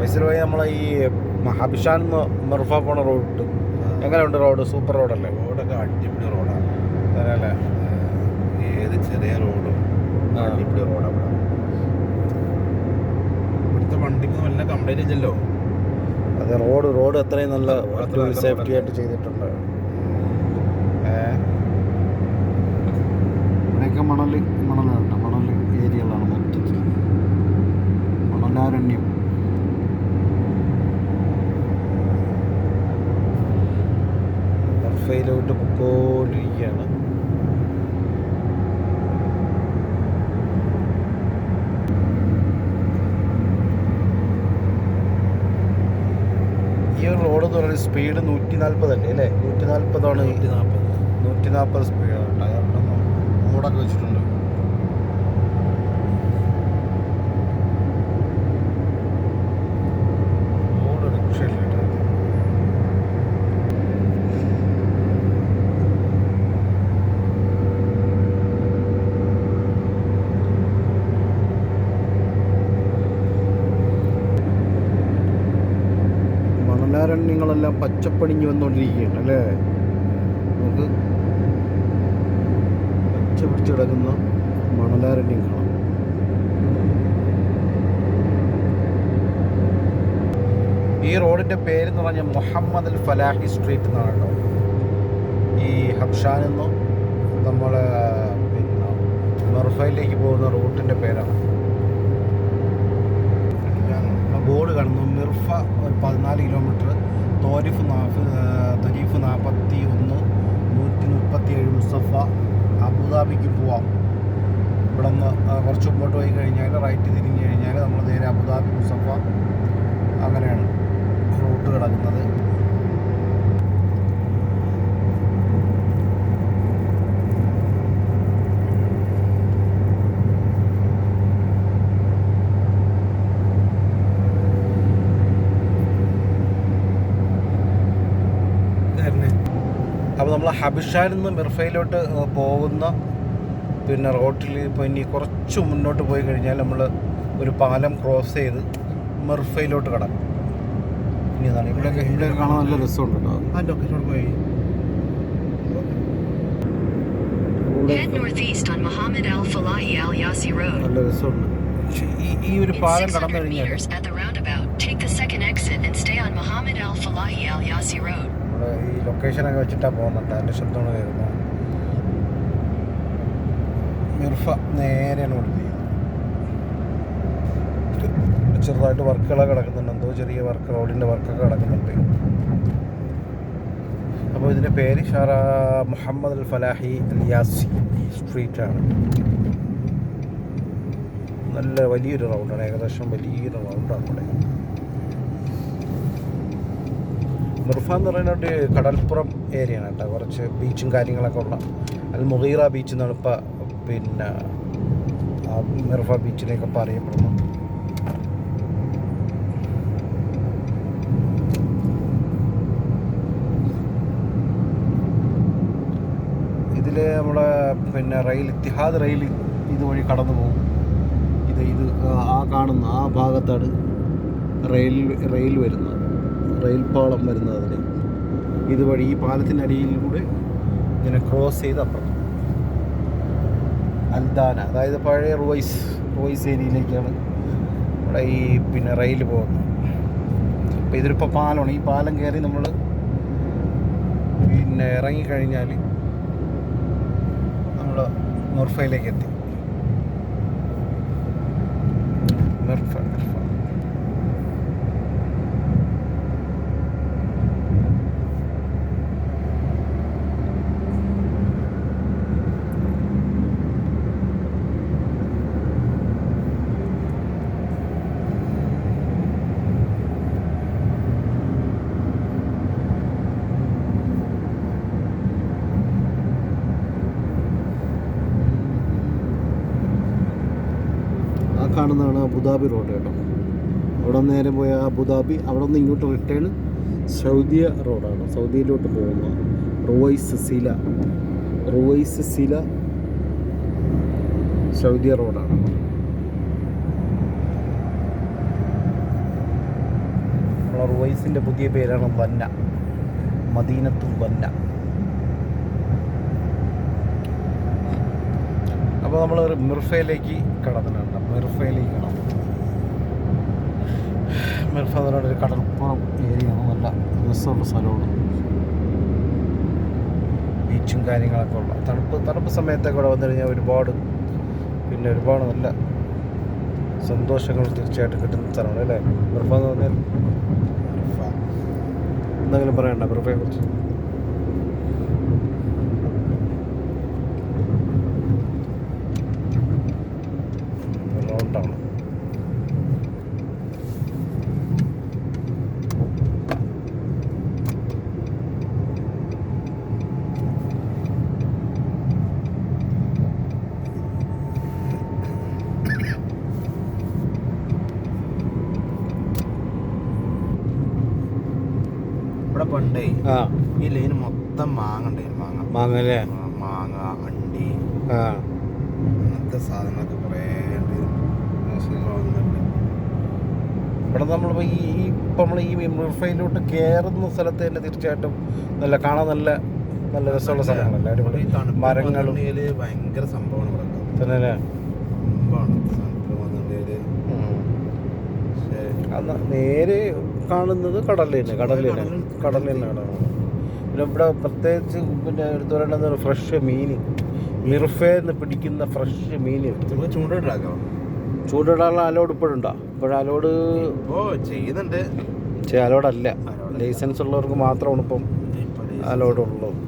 മൈസൂർ വഴി നമ്മളെ ഈ ഹബിഷാൻ മർഫ പോണ റോഡ് കിട്ടും. എങ്ങനെയുണ്ട് റോഡ്? സൂപ്പർ റോഡല്ലേ? റോഡൊക്കെ അടിപൊളി റോഡാണ്. അതല്ലേ, ഏത് ചെറിയ റോഡും അടിപൊളി റോഡാണ്. ഇവിടുത്തെ വണ്ടിക്ക് നല്ല കംപ്ലൈൻറ്റ് ഇല്ലല്ലോ. അതെ, റോഡ് അത്രയും നല്ല സേഫ്റ്റി ആയിട്ട് ചെയ്തിട്ടുണ്ട്. ഇവിടെയൊക്കെ മണലുണ്ട്, മണൽ ഏരിയകളാണ് മൊത്തത്തിൽ. മണലാരണ്യം. മർഫയിലോട്ട് പൊക്കോണ്ടിരിക്കുകയാണ്. ഈ ഒരു റോഡ് എന്ന് പറയുന്നത് സ്പീഡ് 140 അല്ലേ? 140 140 സ്പീഡാണ്. ടയറിലൊന്നും മോഡൊക്കെ വെച്ചിട്ടുണ്ട്. റോഡ് രക്ഷയില്ല കേട്ടോ. മണലാരണ്യങ്ങളെല്ലാം പച്ചപ്പണിഞ്ഞ് വന്നുകൊണ്ടിരിക്കുകയാണ് അല്ലേ? നമുക്ക് പച്ച പിടിച്ച് കിടക്കുന്ന മണലാരണ്യം കാണാം. ഈ റോഡിൻ്റെ പേരെന്ന് പറഞ്ഞാൽ മുഹമ്മദ് അൽ ഫലാഹി സ്ട്രീറ്റ് എന്നാണ് കേട്ടോ. ഈ ഹബ്ഷാൻ നിന്നും നമ്മൾ പിന്നെ മർഫയിലേക്ക് പോകുന്ന റൂട്ടിൻ്റെ പേരാണ്. ബോർഡ് കാണുന്നു. മിർഫ 14 കിലോമീറ്റർ, തോരിഫ് 41, 137 മുസഫ. അബുദാബിക്ക് പോവാം. ഇവിടെ നിന്ന് കുറച്ച് മുമ്പോട്ട് പോയി കഴിഞ്ഞാൽ റൈറ്റ് തിരിഞ്ഞ് കഴിഞ്ഞാൽ നമ്മൾ നേരെ അബുദാബി മുസഫ, അങ്ങനെയാണ് റൂട്ട് കിടക്കുന്നത്. അപ്പോൾ നമ്മൾ ഹബിഷാനിൽ നിന്ന് മിർഫയിലോട്ട് പോകുന്ന പിന്നെ റോട്ടിൽ ഇപ്പോൾ ഇനി കുറച്ച് മുന്നോട്ട് പോയി കഴിഞ്ഞാൽ നമ്മൾ ഒരു പാലം ക്രോസ് ചെയ്ത് മിർഫയിലോട്ട് കടക്കും. ഇനി അതാണ് ഇവിടെ കാണാൻ നല്ല രസമുണ്ട് കേട്ടോ. പോയി നല്ല രസമുണ്ട്. ഈ ഒരു പാലം കടന്നു കഴിഞ്ഞാൽ ഈ ലൊക്കേഷനൊക്കെ വെച്ചിട്ടാണ് പോകുന്നുണ്ട്. അതിൻ്റെ ശബ്ദമാണ് വരുന്നത്. മിർഫ നേരെയാണ് കൊടുക്കുന്നത്. ചെറുതായിട്ട് വർക്കുകളൊക്കെ കിടക്കുന്നുണ്ട്. എന്തോ ചെറിയ വർക്ക്, റോഡിൻ്റെ വർക്കൊക്കെ കിടക്കുന്നുണ്ട്. അപ്പോൾ ഇതിൻ്റെ പേര് മുഹമ്മദ് അൽ ഫലാഹി അൽ യാസി സ്ട്രീറ്റാണ്. നല്ല വലിയൊരു റൗണ്ടാണ്, ഏകദേശം വലിയൊരു റൗണ്ടാണ് ഇവിടെ. മിർഫ എന്ന് പറയുന്നത് കടൽപ്പുറം ഏരിയയാണ് കേട്ടോ. കുറച്ച് ബീച്ചും കാര്യങ്ങളൊക്കെ ഉള്ള അൽ മുഗീറ ബീച്ച് എന്നാണ് ഇപ്പോൾ പിന്നെ മിർഫ ബീച്ചിനെയൊക്കെ പറയപ്പെടുന്നു. ഇതിൽ നമ്മളെ പിന്നെ ഇത്തിഹാദ് റെയിൽ ഇതുവഴി കടന്നു പോകും. ഇത് ആ കാണുന്ന ആ ഭാഗത്താണ് റെയിൽ വരുന്നത്, റെയിൽ പാളം വരുന്നത്. അതിന് ഇതുവഴി ഈ പാലത്തിനടിയിലൂടെ ഇങ്ങനെ ക്രോസ് ചെയ്ത് അപ്പുറം അൽദാന, അതായത് പഴയ റോയ്സ് ഏരിയയിലേക്കാണ് ഇവിടെ ഈ പിന്നെ റെയിൽ പോകുന്നത്. അപ്പോൾ ഇതിലിപ്പോൾ പാലമാണ്. ഈ പാലം കയറി നമ്മൾ പിന്നെ ഇറങ്ങിക്കഴിഞ്ഞാൽ നമ്മൾ മിർഫയിലേക്ക് എത്തി. മിർഫ കാണുന്നതാണ് അബുദാബി റോഡ് കേട്ടോ. അവിടെ നേരെ പോയ അബുദാബി, അവിടെ നിന്ന് ഇങ്ങോട്ട് റിട്ടേൺ സൗദി റോഡാണ്. സൗദിയിലോട്ട് പോകുന്ന റുവൈസ് സില സൗദി റോഡാണ്. റുവൈസിൻ്റെ പുതിയ പേരാണ് വന്ന, മദീനത്തുൽ വന്ന. അപ്പോൾ നമ്മൾ മിർഫയിലേക്ക് കടന്നിട്ടുണ്ട്. മിർഫയിലേക്ക് കടന്നു. മിർഫ എന്ന് പറയുന്ന ഒരു കടൽപ്പുറം ഏരിയയാണ്. നല്ല രസമുള്ള സ്ഥലമാണ്. ബീച്ചും കാര്യങ്ങളൊക്കെ ഉള്ള തണുപ്പ് സമയത്തൊക്കെ ഇവിടെ വന്നു കഴിഞ്ഞാൽ ഒരുപാട് നല്ല സന്തോഷങ്ങൾ തീർച്ചയായിട്ടും കിട്ടുന്ന സ്ഥലമാണ് അല്ലേ മിർഫ എന്ന് പറഞ്ഞാൽ. എന്തെങ്കിലും പറയണ്ട മിർഫയെ കുറിച്ച്? റൗണ്ടാണ്. ഇവിടെ പണ്ടേ ആ ഈ ലൈന് മൊത്തം മാങ്ങ മാങ്ങ അല്ലേ? മാങ്ങ, അണ്ടി, ആ അങ്ങനത്തെ സാധനങ്ങളൊക്കെ കുറേ ഇവിടെ നമ്മളിപ്പോൾ നമ്മൾ ഈ മിർഫയിലോട്ട് കയറുന്ന സ്ഥലത്ത് തന്നെ തീർച്ചയായിട്ടും കാണാൻ നല്ല രസമുള്ള സ്ഥലങ്ങളല്ലേ? അടിപൊളി മരങ്ങളും ഭയങ്കര സംഭവമാണ് ഇവിടെ തന്നെ അല്ലേ? നേരെ കാണുന്നത് കടൽ തന്നെ കാണുന്നത്. പിന്നെ ഇവിടെ പ്രത്യേകിച്ച് എടുത്തു പറയേണ്ടത് ഫ്രഷ് മീൻ, മിർഫേന്ന് പിടിക്കുന്ന ഫ്രഷ് മീൻ. ചൂണ്ടിടാനുള്ള അലോഡ് ഇപ്പോഴുണ്ടോ? അലോഡ് ചെയ്യുന്നുണ്ട്. അലോഡല്ല, ലൈസൻസ് ഉള്ളവർക്ക് മാത്രമാണ് ഇപ്പം അലോഡ് ഉള്ളത്.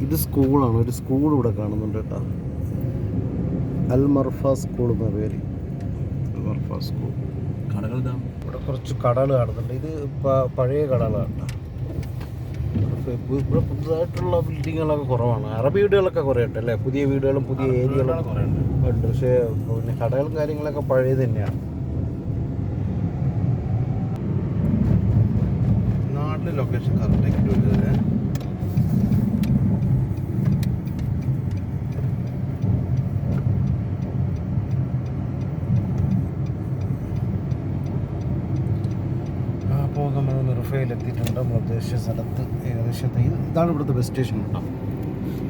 ഇത് സ്കൂളാണ്. ഒരു സ്കൂൾ ഇവിടെ കാണുന്നുണ്ട് കേട്ടോ. അൽ മർഫ സ്കൂൾ എന്ന പേര്. അൽ മർഫ സ്കൂൾ. ഇവിടെ കുറച്ച് കടകൾ കാണുന്നുണ്ട്. ഇത് പഴയ കടകളാണ് കേട്ടോ. ഇവിടെ പുതുതായിട്ടുള്ള ബിൽഡിങ്ങുകളൊക്കെ കുറവാണ്. അറബി വീടുകളൊക്കെ കുറേ ഉണ്ട് അല്ലേ? പുതിയ വീടുകളും പുതിയ ഏരിയകളും ഉണ്ട്. പക്ഷേ പിന്നെ കടകളും കാര്യങ്ങളൊക്കെ പഴയ തന്നെയാണ്. നാട്ടിലെ ലൊക്കേഷൻ കറക്റ്റായിട്ട് വരുന്നത് നമ്മൾ മിർഫയിലെത്തിയിട്ടുണ്ട്. നമ്മൾ ഉദ്ദേശിച്ച സ്ഥലത്ത് ഏകദേശം ഇതാണ് ഇവിടുത്തെ ബസ് സ്റ്റേഷൻ കേട്ടോ.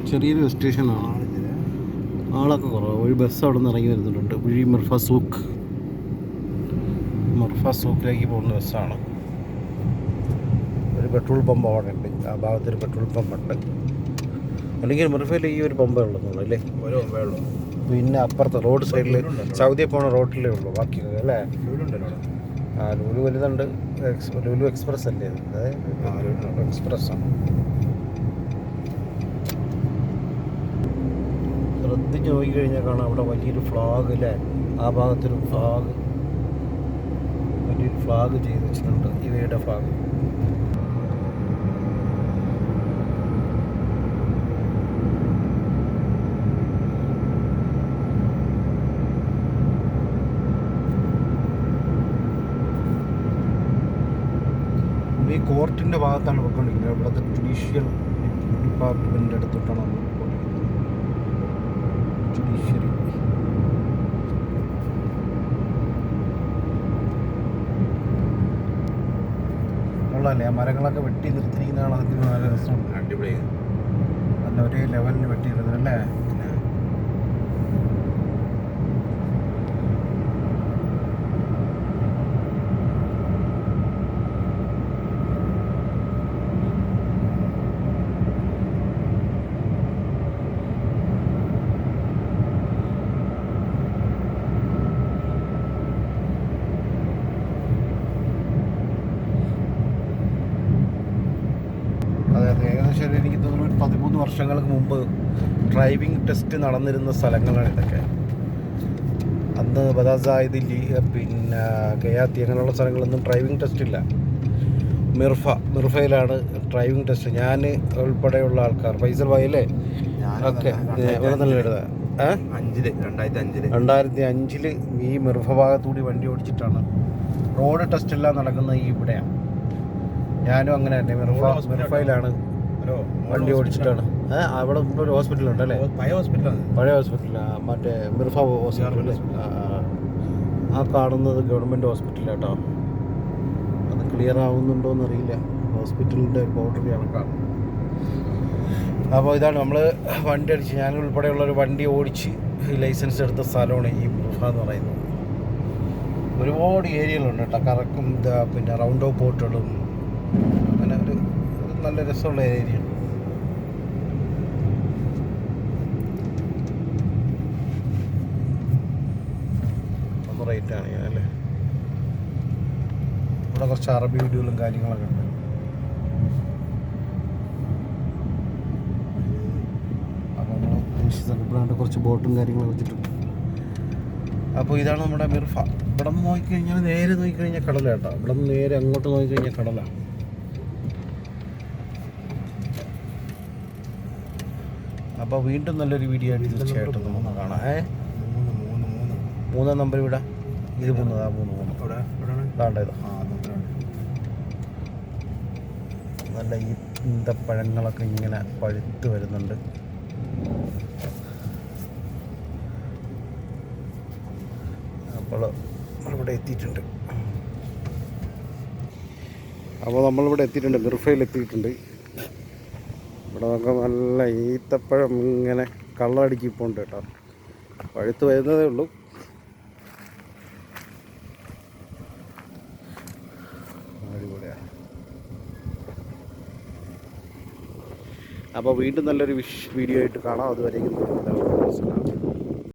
ചെറിയൊരു ബസ് സ്റ്റേഷനാണ്. ആളൊക്കെ കുറവ്. ഒരു ബസ് അവിടെ നിന്ന് ഇറങ്ങി വരുന്നുണ്ട്. വഴി മിർഫ സൂക്കിലേക്ക് പോകുന്ന ബസ്സാണ്. ഒരു പെട്രോൾ പമ്പ് അവിടെ ഉണ്ട്. ആ ഭാഗത്തൊരു പെട്രോൾ പമ്പുണ്ട്. അല്ലെങ്കിൽ മിർഫയിൽ ഈ ഒരു പമ്പേ ഉള്ളൂ അല്ലേ? ഒരു പമ്പേ ഉള്ളൂ. പിന്നെ അപ്പുറത്ത് റോഡ് സൈഡിൽ സൗദിയെ പോണ റോഡിലേ ഉള്ളൂ ബാക്കി അല്ലേ? ആ ലുലു വലുതുണ്ട്. ലുലു എക്സ്പ്രസ് അല്ലേ? അതായത് എക്സ്പ്രസ്സാണ്. ശ്രദ്ധിച്ച് നോക്കിക്കഴിഞ്ഞാൽ കാണാം അവിടെ വലിയൊരു ഫ്ലാഗ് അല്ലേ? ആ ഭാഗത്തൊരു വലിയൊരു ഫ്ലാഗ് ചെയ്ത് വെച്ചിട്ടുണ്ട്. ഇവയുടെ ഫ്ലാഗ്. ഈ കോർട്ടിൻ്റെ ഭാഗത്താണ് പോയിക്കൊണ്ടിരിക്കുന്നത്. ഇവിടുത്തെ ജുഡീഷ്യൽ ഡിപ്പാർട്ട്മെൻറ്റിൻ്റെ അടുത്തോട്ടാണ് നമ്മൾ പോയിക്കൊണ്ടിരിക്കുന്നത്. ജുഡീഷ്യറി ഉള്ളതല്ലേ? ആ മരങ്ങളൊക്കെ വെട്ടി നിർത്തിയിരിക്കുന്നതാണ്. അതിന് നല്ല രസമുണ്ട്. അടിപൊളി. നല്ല ഒരേ ലെവലിന് വെട്ടിയിരുന്നത് അല്ലേ? ഏകദേശം എനിക്ക് തോന്നുന്നു 13 വർഷങ്ങൾക്ക് മുമ്പ് ഡ്രൈവിംഗ് ടെസ്റ്റ് നടന്നിരുന്ന സ്ഥലങ്ങളാണ് ഇതൊക്കെ. അന്ന് ബദാസായത് പിന്നെ കയാത്തി അങ്ങനെയുള്ള സ്ഥലങ്ങളൊന്നും ഡ്രൈവിംഗ് ടെസ്റ്റ് ഇല്ല. മിർഫയിലാണ് ഡ്രൈവിംഗ് ടെസ്റ്റ്. ഞാൻ ഉൾപ്പെടെയുള്ള ആൾക്കാർ, ഫൈസൽ ഭായി അല്ലേ, ഓക്കെ ഇവിടെ നല്ല എഴുതാം. 2005 ഈ മിർഫ ഭാഗത്തുകൂടി വണ്ടി ഓടിച്ചിട്ടാണ്. റോഡ് ടെസ്റ്റ് എല്ലാം നടക്കുന്നത് ഇവിടെയാണ്. ഞാനും അങ്ങനെ തന്നെ മിർഫയിലാണ് വണ്ടി ഓടിച്ചിട്ടാണ്. അവിടെ ഒരു ഹോസ്പിറ്റലുണ്ട് അല്ലേ, പഴയ ഹോസ്പിറ്റലാണ്, മറ്റേ മിർഫ ഹോസ്പിറ്റൽ. ആ കാണുന്നത് ഗവൺമെൻറ് ഹോസ്പിറ്റലാട്ടോ. അത് ക്ലിയർ ആവുന്നുണ്ടോയെന്ന് അറിയില്ല. ഹോസ്പിറ്റലിൻ്റെ ബോർഡർ കണക്കാണ്. അപ്പോൾ ഇതാണ് നമ്മൾ വണ്ടി അടിച്ച്, ഞാൻ ഉൾപ്പെടെയുള്ളൊരു വണ്ടി ഓടിച്ച് ലൈസൻസ് എടുത്ത സ്ഥലമാണ് ഈ മിർഫ എന്ന് പറയുന്നത്. ഒരുപാട് ഏരിയകളുണ്ട് കേട്ടോ, കറക്കും പിന്നെ റൗണ്ട് ഓഫ് ബോട്ടുകളും, അങ്ങനെ ഒരു നല്ല രസമുള്ള ഏരിയ. ഒന്ന് റേറ്റാണ് ഞാൻ അല്ലേ. ഇവിടെ കുറച്ച് അറബി വീഡിയോകളും കാര്യങ്ങളൊക്കെ ഉണ്ട്. അപ്പോൾ നമ്മൾ ഉദ്ദേശിച്ചത് കുറച്ച് ബോട്ടും കാര്യങ്ങളൊക്കെ വെച്ചിട്ടുണ്ട്. അപ്പോൾ ഇതാണ് നമ്മുടെ മിർഫ. ഇവിടെ നിന്ന് നോക്കിക്കഴിഞ്ഞാൽ നേരെ നോക്കിക്കഴിഞ്ഞാൽ കടല കേട്ടോ. ഇവിടെ നിന്ന് നേരെ അങ്ങോട്ട് നോക്കിക്കഴിഞ്ഞാൽ കടലാണ്. അപ്പോൾ വീണ്ടും നല്ലൊരു വീഡിയോ ആയിട്ട് തീർച്ചയായിട്ടും നമുക്ക് കാണാം. 3 നമ്പർ ഇവിടെ, ഇത് 3 താണ്ടത്. നല്ല ഈന്തപ്പഴങ്ങളൊക്കെ ഇങ്ങനെ പഴുത്ത് വരുന്നുണ്ട്. അപ്പോൾ നമ്മളിവിടെ എത്തിയിട്ടുണ്ട്. മിർഫയിൽ എത്തിയിട്ടുണ്ട്. ഇവിടെ നമുക്ക് നല്ല ഈത്തപ്പഴം ഇങ്ങനെ കള്ളടിക്ക് ഇപ്പോൾ ഉണ്ട് കേട്ടോ. പഴുത്ത് വരുന്നതേ ഉള്ളൂ. അടിപൊളിയാണ്. അപ്പോൾ വീണ്ടും നല്ലൊരു വീഡിയോ ആയിട്ട് കാണാം. അതുവരെയും